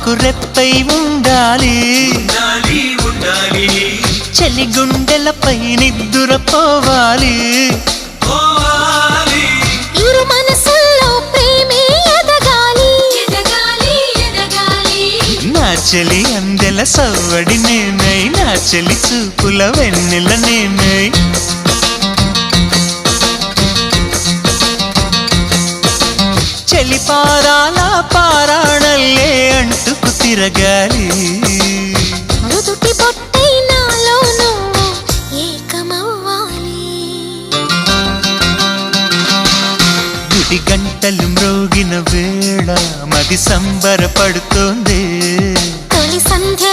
మాకు రెప్పై ఉండాలి చలి గుండెలపై నిద్దురపోవాలి ఇరు మనసుల్లో ప్రేమే ఎదగాలి నా చలి అందెల సవ్వడి నేనై నా చలి చూపుల వెన్నెల నేనై చలి పారాల పారాణల్లే అంటుకు తిరగాలి నుదుటి బొట్టై నాలో నువ్వు ఏకమవ్వాలి గుడి గంటలు మ్రోగిన వేళ మది సంబరపడుతోంది తొలి సంధ్య